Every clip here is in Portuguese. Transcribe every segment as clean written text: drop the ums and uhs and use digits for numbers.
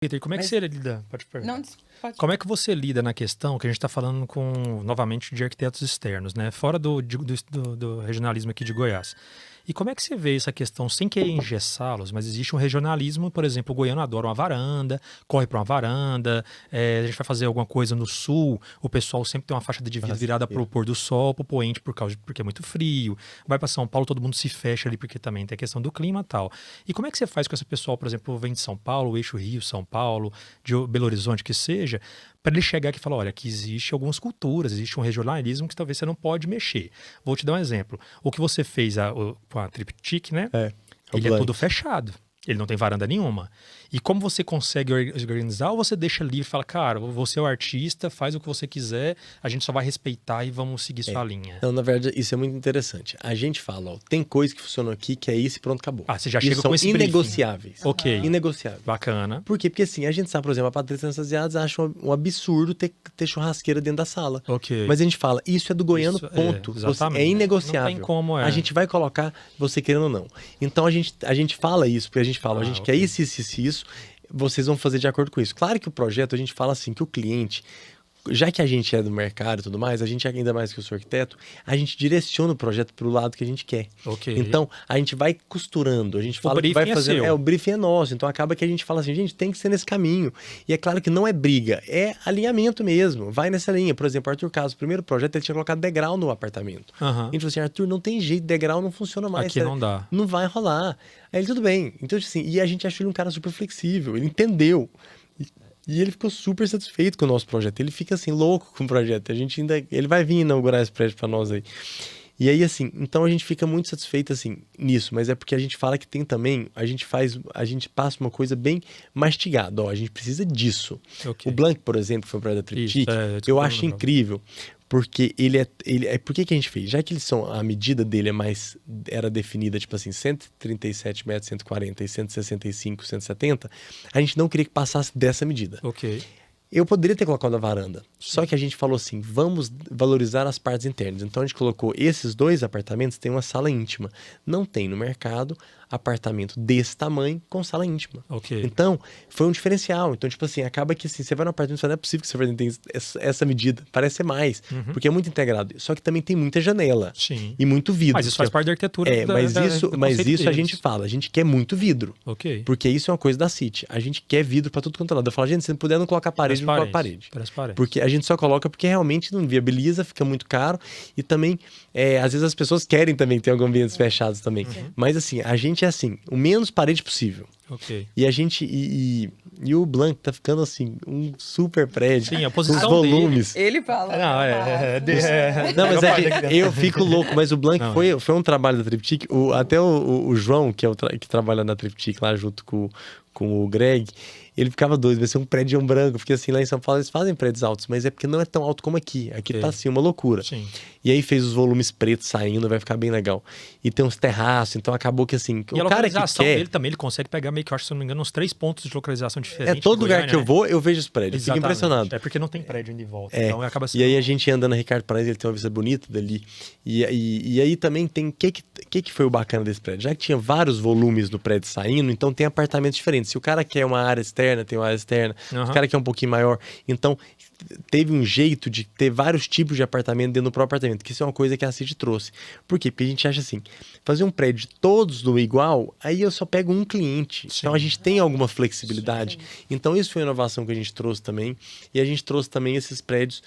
Peter, como é que Mas- você lida? Pode perguntar. Não, pode. Como é que você lida na questão que a gente está falando novamente, de arquitetos externos, né? Fora do regionalismo aqui de Goiás. E como é que você vê essa questão, sem querer engessá-los, mas existe um regionalismo, por exemplo, o goiano adora uma varanda, corre para uma varanda, a gente vai fazer alguma coisa no sul, o pessoal sempre tem uma faixa de vidro virada para o pôr do sol, para o poente, porque é muito frio. Vai para São Paulo, todo mundo se fecha ali, porque também tem a questão do clima e tal. E como é que você faz com esse pessoal, por exemplo, vem de São Paulo, o eixo Rio, São Paulo, de Belo Horizonte, que seja, para ele chegar aqui e falar, olha, aqui existe algumas culturas, existe um regionalismo que talvez você não pode mexer. Vou te dar um exemplo. O que você fez com a Triptych, né? É o Ele é Blank. todo fechado. Ele não tem varanda nenhuma. E como você consegue organizar, ou você deixa livre e fala, cara, você é o artista, faz o que você quiser, a gente só vai respeitar e vamos seguir sua linha. Não, na verdade, isso é muito interessante. A gente fala, ó, tem coisa que funcionou aqui que é isso e pronto, acabou. Ah, você já Isso chega são com esse inegociáveis. Ok. Inegociáveis. Bacana. Por quê? Porque assim, a gente sabe, por exemplo, a Patrícia Ansasiados acha um absurdo ter churrasqueira dentro da sala. Ok. Mas a gente fala, isso é do goiano, Isso, ponto. exatamente. É inegociável. Não tem como, A gente vai colocar, você querendo ou não. Então a gente fala isso, porque a gente fala, a gente quer isso, isso, vocês vão fazer de acordo com isso. Claro que o projeto, a gente fala assim, que o cliente, já que a gente é do mercado e tudo mais, a gente, ainda mais que eu sou arquiteto, a gente direciona o projeto para o lado que a gente quer. Ok. Então, a gente vai costurando, a gente fala que vai fazendo... seu. O briefing é nosso, então acaba que a gente fala assim, gente, tem que ser nesse caminho. E é claro que não é briga, é alinhamento mesmo, vai nessa linha. Por exemplo, Arthur Caso, o primeiro projeto, ele tinha colocado degrau no apartamento. Aham. A gente falou assim, Arthur, não tem jeito, degrau não funciona mais. Aqui não dá. Não vai rolar. Aí ele, tudo bem. Então, assim, e a gente achou ele um cara super flexível, ele entendeu. E ele ficou super satisfeito com o nosso projeto. Ele fica assim, louco com o projeto. Ele vai vir inaugurar esse prédio para nós aí. E aí, assim, então a gente fica muito satisfeito, assim, nisso. Mas é porque a gente fala que tem também, a gente passa uma coisa bem mastigada. Ó, a gente precisa disso. Ok. O Blank, por exemplo, que foi o projeto da Triptych, Isso, eu acho incrível. Porque por que a gente fez? Já que a medida dele era definida, tipo assim, 137 metros, 140 e 165, 170, a gente não queria que passasse dessa medida. Ok. Eu poderia ter colocado a varanda, só que a gente falou assim, vamos valorizar as partes internas. Então a gente colocou esses 2 apartamentos, tem uma sala íntima. Não tem no mercado apartamento desse tamanho com sala íntima. Ok. Então, foi um diferencial. Então, tipo assim, acaba que assim, você vai no apartamento e fala, não é possível que você vai ter essa medida. Parece ser mais, porque é muito integrado. Só que também tem muita janela. Sim. E muito vidro. Mas isso faz parte da arquitetura. Mas conceito isso a deles. gente fala, a gente quer muito vidro. Ok. Porque isso é uma coisa da City. A gente quer vidro pra tudo quanto é lado. Eu falo, gente, se não puder não colocar parede, não coloca parede. Transparente. Porque a gente só coloca porque realmente não viabiliza, fica muito caro. E também, às vezes as pessoas querem também ter alguns ambientes fechados também. Mas assim, a gente é assim, o menos parede possível. Ok. E a gente. E o Blank tá ficando assim, um super prédio. Sim, a com posição os volumes. Ele fala. Não, Não, mas eu fico louco, mas o Blank foi um trabalho da Triptych. Até o João, que trabalha na Triptych lá junto com o Greg, ele ficava doido, vai ser um prédio branco, porque assim, lá em São Paulo eles fazem prédios altos, mas é porque não é tão alto como aqui. Aqui tá assim, uma loucura. Sim. E aí fez os volumes pretos saindo, vai ficar bem legal. E tem uns terraços, então acabou que assim, E a o cara que localização quer... dele também, ele consegue pegar meio que, eu acho, se não me engano, uns 3 pontos de localização diferentes. todo lugar Goiânia, que eu né? vou, eu vejo os prédios. Fico Exatamente. impressionado. É porque não tem prédio indo em volta. Então acaba sendo... E aí a gente anda na Ricardo Paranhos, ele tem uma vista bonita dali. E aí também tem... O que foi o bacana desse prédio? Já que tinha vários volumes do prédio saindo, então tem apartamentos diferentes. Se o cara quer uma área externa, tem uma área externa. Se o cara quer um pouquinho maior. Então, teve um jeito de ter vários tipos de apartamento dentro do próprio apartamento, que isso é uma coisa que a City trouxe. Por quê? Porque a gente acha assim, fazer um prédio todos do igual, aí eu só pego um cliente. Sim. Então a gente tem alguma flexibilidade. Sim. Então isso foi uma inovação que a gente trouxe também. E a gente trouxe também esses prédios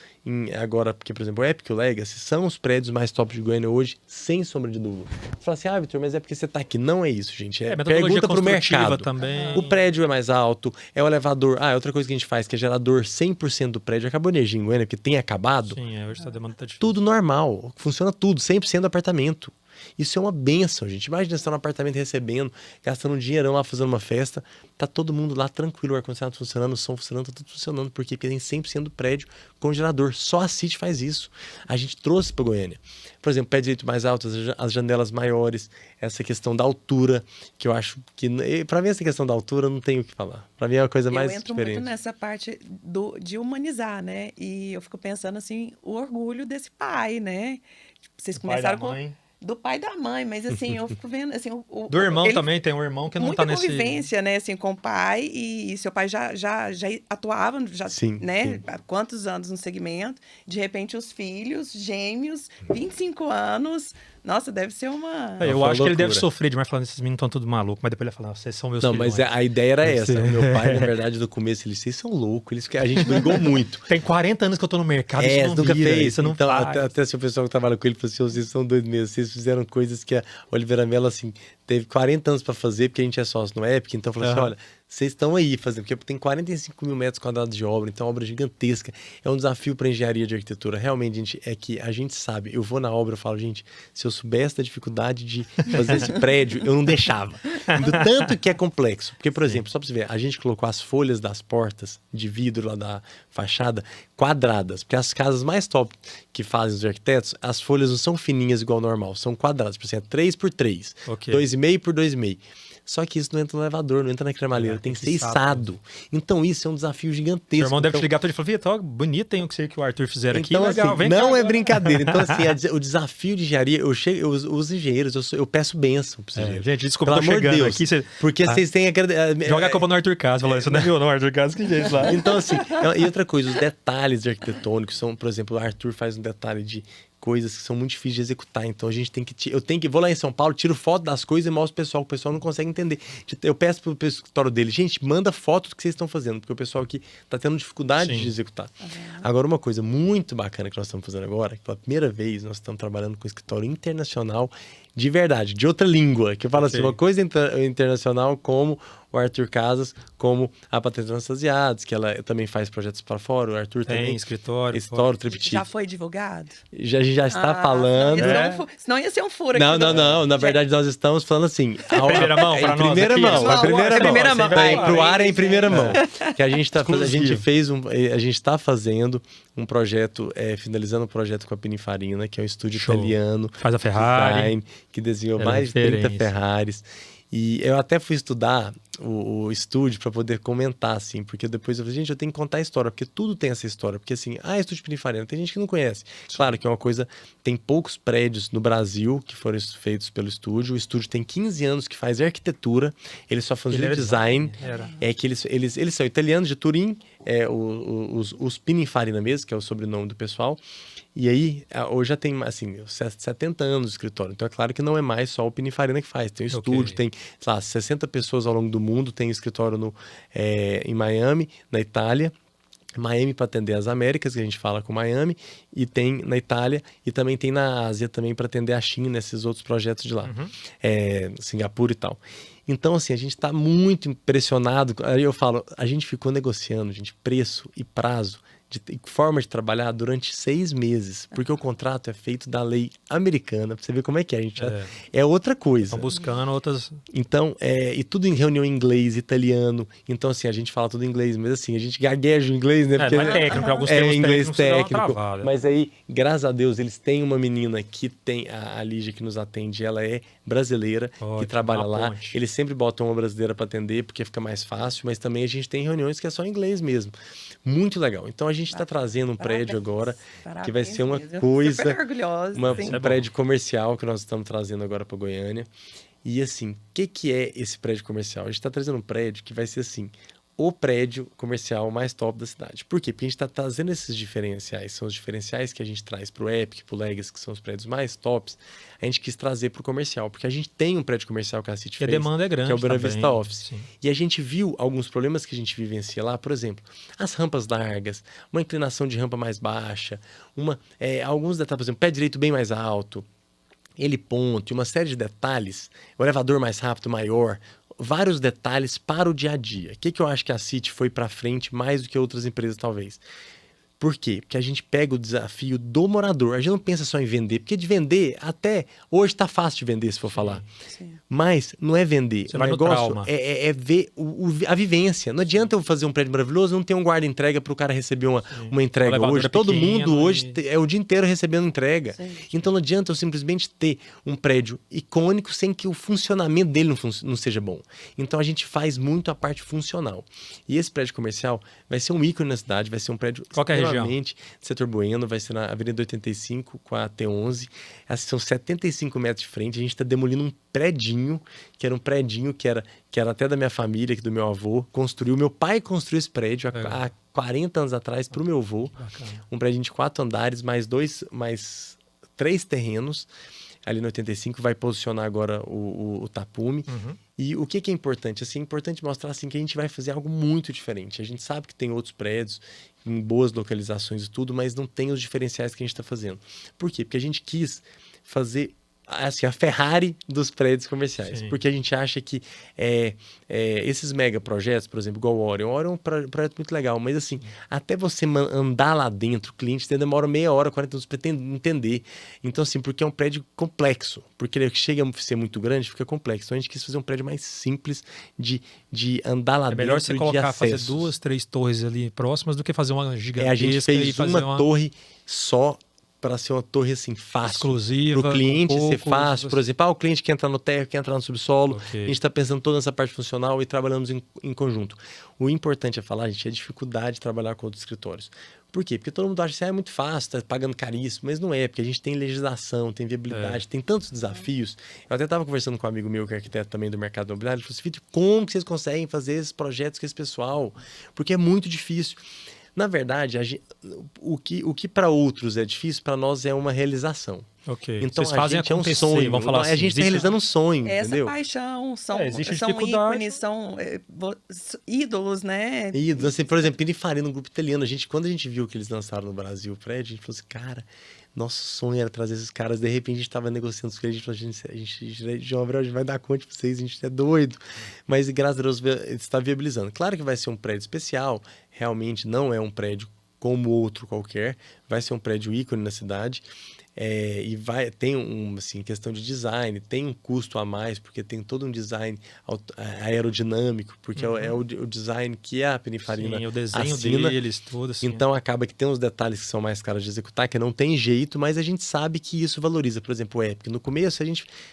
agora, porque, por exemplo, o Epic e o Legacy são os prédios mais top de Goiânia hoje, sem sombra de dúvida. Você fala assim, Vitor, mas é porque você tá aqui. Não é isso, gente. Pergunta pro mercado. Também. O prédio é mais alto, é o elevador. Outra coisa que a gente faz, que é gerador 100% do prédio. Acabou a energia em Goiânia, porque tem acabado. Sim, hoje a demanda tá difícil. Tudo normal, funciona tudo, 100% do apartamento. Isso é uma benção, gente. Imagina você estar no apartamento recebendo, gastando um dinheirão lá, fazendo uma festa. Tá todo mundo lá tranquilo, o ar-condicionado funcionando, o som funcionando, tá tudo funcionando. Por quê? Porque tem 100% do prédio com gerador. Só a City faz isso. A gente trouxe para Goiânia. Por exemplo, pé direito mais alto, as janelas maiores, essa questão da altura, que eu acho que... Para mim, essa questão da altura, não tenho o que falar. Para mim é uma coisa mais diferente. Eu entro muito nessa parte de humanizar, né? E eu fico pensando, assim, o orgulho desse pai, né? Vocês começaram com... do pai e da mãe, mas assim, eu fico vendo, assim, Do irmão ele, também, tem um irmão que não muita tá nesse... convivência, né, assim, com o pai, e seu pai já atuava, já, Sim, né, sim. há quantos anos no segmento, de repente os filhos, gêmeos, 25 anos, nossa, deve ser uma... Eu Foi acho que ele deve loucura. sofrer demais falando, esses meninos estão tudo maluco, mas depois ele vai falar, vocês são meus Não, filhos. mas a ideia era Deve essa. ser. Meu pai, na verdade, no começo, ele disse, vocês são loucos. A gente brigou muito. Tem 40 anos que eu tô no mercado, isso não nunca vira, fez. isso não Então, faz. até assim, o pessoal que trabalha com ele falou assim, vocês são doidos mesmo. Vocês fizeram coisas que a Oliveira Mello, assim, teve 40 anos para fazer, porque a gente é sócio no Epic. Então, falou assim, olha, vocês estão aí fazendo, porque tem 45 mil metros quadrados de obra, então é uma obra gigantesca. É um desafio para engenharia de arquitetura. Realmente, gente, é que a gente sabe. Eu vou na obra, eu falo, gente, se eu soubesse da dificuldade de fazer esse prédio, eu não deixava. Do tanto que é complexo. Porque, por exemplo, só para você ver, a gente colocou as folhas das portas de vidro lá da fachada quadradas, porque as casas mais top que fazem os arquitetos, as folhas não são fininhas igual ao normal, são quadradas, por exemplo, 3x3, Ok. 2,5 por 2,5. Só que isso não entra no elevador, não entra na cremalheira, tem que ser içado. Então isso é um desafio gigantesco. Seu irmão deve Então, te ligar todo e falar, Vitor, bonito hein, o que o Arthur fizeram aqui, então, legal, assim, vem cá não é agora. brincadeira. Então, assim, o desafio de engenharia, os engenheiros, eu peço bênção para os engenheiros. Gente, desculpa, Pelo tô amor de chegando Deus, aqui. Você... porque vocês têm Joga a culpa no Arthur Caso, falou, isso não é meu, não, Arthur Caso, que jeito lá. Então, assim, e outra coisa, os detalhes arquitetônicos são, por exemplo, o Arthur faz um detalhe de coisas que são muito difíceis de executar. Então, a gente tem que... vou lá em São Paulo, tiro foto das coisas e mostro pro pessoal, que o pessoal não consegue entender. Eu peço pro escritório dele, gente, manda foto do que vocês estão fazendo, porque o pessoal aqui tá tendo dificuldade de executar. Agora, uma coisa muito bacana que nós estamos fazendo agora, que pela primeira vez nós estamos trabalhando com um escritório internacional de verdade, de outra língua, que eu falo assim, uma coisa internacional como o Arthur Casas, como a Patrícia Anastasiades, que ela também faz projetos para fora, o Arthur Tem também. escritório. Escritório, triptique. Já foi divulgado? A gente já está falando. Senão ia ser um furo Não, aqui. não. Na verdade, nós estamos falando assim. Primeira mão para em nós primeira aqui. mão. A primeira mão. Pro ar é em primeira mão. Que a gente está fazendo. A gente está fazendo um projeto, finalizando um projeto com a Pininfarina, que é um estúdio italiano. Faz a Ferrari. Design, que desenhou Ela é mais de 30 referência. Ferraris. E eu até fui estudar o estúdio para poder comentar, assim, porque depois eu falei, gente, eu tenho que contar a história, porque tudo tem essa história. Porque, assim, estúdio Pininfarina, tem gente que não conhece. Claro que é uma coisa, tem poucos prédios no Brasil que foram feitos pelo estúdio. O estúdio tem 15 anos que faz arquitetura, eles só faziam design. É que eles são italianos de Turim, os Pininfarina mesmo, que é o sobrenome do pessoal. E aí, hoje já tem, assim, 70 anos de escritório. Então, é claro que não é mais só o Pininfarina que faz. Tem o estúdio, tem, sei lá, 60 pessoas ao longo do mundo. Tem escritório em Miami, na Itália. Miami para atender as Américas, que a gente fala com Miami. E tem na Itália. E também tem na Ásia também para atender a China, esses outros projetos de lá. Singapura e tal. Então, assim, a gente está muito impressionado. Aí eu falo, a gente ficou negociando, gente, preço e prazo de forma de trabalhar durante 6 meses, porque o contrato é feito da lei americana, pra você ver como é que é, a gente é outra coisa. Estão buscando outras... Então, e tudo em reunião em inglês, italiano, então assim, a gente fala tudo em inglês, mas assim, a gente gagueja o inglês, né? Porque não é técnico, alguns termos inglês técnicos técnico, mas aí, graças a Deus, eles têm uma menina que tem, a Lígia que nos atende, ela é brasileira, que trabalha lá, ponte. eles sempre botam uma brasileira para atender, porque fica mais fácil, mas também a gente tem reuniões que é só em inglês mesmo. Muito legal. Então, a gente está trazendo um prédio agora que vai ser uma coisa, super orgulhosa, um prédio comercial que nós estamos trazendo agora para Goiânia. E assim, o que é esse prédio comercial? A gente está trazendo um prédio que vai ser assim, o prédio comercial mais top da cidade. Por quê? Porque a gente está trazendo esses diferenciais, são os diferenciais que a gente traz para o Epic, para o Legacy, que são os prédios mais tops, a gente quis trazer para o comercial, porque a gente tem um prédio comercial que a City fez, a demanda é grande, que é o Buena Vista também. Office. Sim. E a gente viu alguns problemas que a gente vivencia lá, por exemplo, as rampas largas, uma inclinação de rampa mais baixa, alguns detalhes, por exemplo, pé direito bem mais alto, heliponto, uma série de detalhes, o elevador mais rápido, maior, vários detalhes para o dia a dia. O que eu acho que a City foi para frente mais do que outras empresas, talvez? Por quê? Porque a gente pega o desafio do morador. A gente não pensa só em vender, porque de vender, até hoje está fácil de vender, se for falar. Sim. Mas não é vender. Você O vai no negócio trauma. é ver a vivência. Não adianta eu fazer um prédio maravilhoso e não ter um guarda-entrega para o cara receber uma entrega O elevador hoje. é Todo pequeno mundo hoje e- é o dia inteiro recebendo entrega. Sim. Então não adianta eu simplesmente ter um prédio icônico sem que o funcionamento dele não seja bom. Então a gente faz muito a parte funcional. E esse prédio comercial vai ser um ícone na cidade, vai ser um prédio Qual que é a região exclusivamente no setor Bueno, vai ser na Avenida 85 com a T11. Assim, são 75 metros de frente. A gente está demolindo um predinho, que era um predinho que era até da minha família, que do meu avô. Meu pai construiu esse prédio há 40 anos atrás para o meu avô. Um prédio de 4 andares, mais 3 terrenos. Ali no 85 vai posicionar agora o tapume. E o que é importante? Assim, é importante mostrar assim, que a gente vai fazer algo muito diferente. A gente sabe que tem outros prédios em boas localizações e tudo, mas não tem os diferenciais que a gente está fazendo. Por quê? Porque a gente quis fazer assim, a Ferrari dos prédios comerciais. Sim. Porque a gente acha que esses mega projetos, por exemplo, igual o Orion. O Orion é um projeto muito legal, mas assim, até você andar lá dentro, o cliente demora meia hora, 40 minutos para entender. Então, assim, porque é um prédio complexo. Porque ele chega a ser muito grande, fica complexo. Então, a gente quis fazer um prédio mais simples de andar lá dentro. É melhor você fazer 2, 3 torres ali próximas do que fazer uma gigantesca. A gente fez e fazer uma torre só para ser uma torre assim fácil, exclusiva, para o cliente ser fácil. assim. Por exemplo, o cliente que entra no térreo, que entra no subsolo. Okay. A gente está pensando toda essa parte funcional e trabalhamos em conjunto. O importante é falar, gente, é a dificuldade de trabalhar com outros escritórios. Por quê? Porque todo mundo acha que é muito fácil, está pagando caríssimo, mas não é, porque a gente tem legislação, tem viabilidade, tem tantos desafios. Eu até estava conversando com um amigo meu, que é arquiteto também do mercado imobiliário, ele falou assim: Vitor, como que vocês conseguem fazer esses projetos com esse pessoal? Porque é muito difícil. Na verdade, o que para outros é difícil, para nós é uma realização. Ok. Então, vocês fazem é um acontecer, sonho. vamos falar assim. A gente está realizando um sonho, Essa entendeu? paixão, são dificuldade. ícones, são ídolos, né? Ídolos. Assim, por exemplo, Pininfarina, um grupo italiano. Quando a gente viu que eles lançaram no Brasil o prédio, a gente falou assim, cara, nosso sonho era trazer esses caras. De repente, a gente estava negociando com eles, a gente falou, João Abreu, a gente vai dar conta para vocês, a gente é doido. Mas, graças a Deus, está viabilizando. Claro que vai ser um prédio especial, realmente não é um prédio como outro qualquer, vai ser um prédio ícone na cidade. E tem assim, questão de design, tem um custo a mais, porque tem todo um design aerodinâmico, porque é o design que a Pininfarina Sim, o desenho assina. deles, tudo assim. Então acaba que tem uns detalhes que são mais caros de executar, que não tem jeito, mas a gente sabe que isso valoriza. Por exemplo, o Epic. No começo,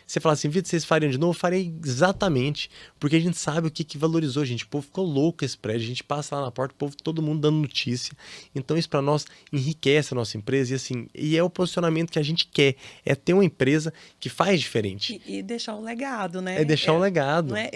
você fala assim, Vitor, vocês fariam de novo? Eu farei exatamente, porque a gente sabe o que valorizou, gente. O povo ficou louco esse prédio, a gente passa lá na porta, o povo, todo mundo dando notícia. Então isso para nós enriquece a nossa empresa e é o posicionamento que a gente quer, é ter uma empresa que faz diferente. E deixar um legado, né? É deixar um legado. Não é?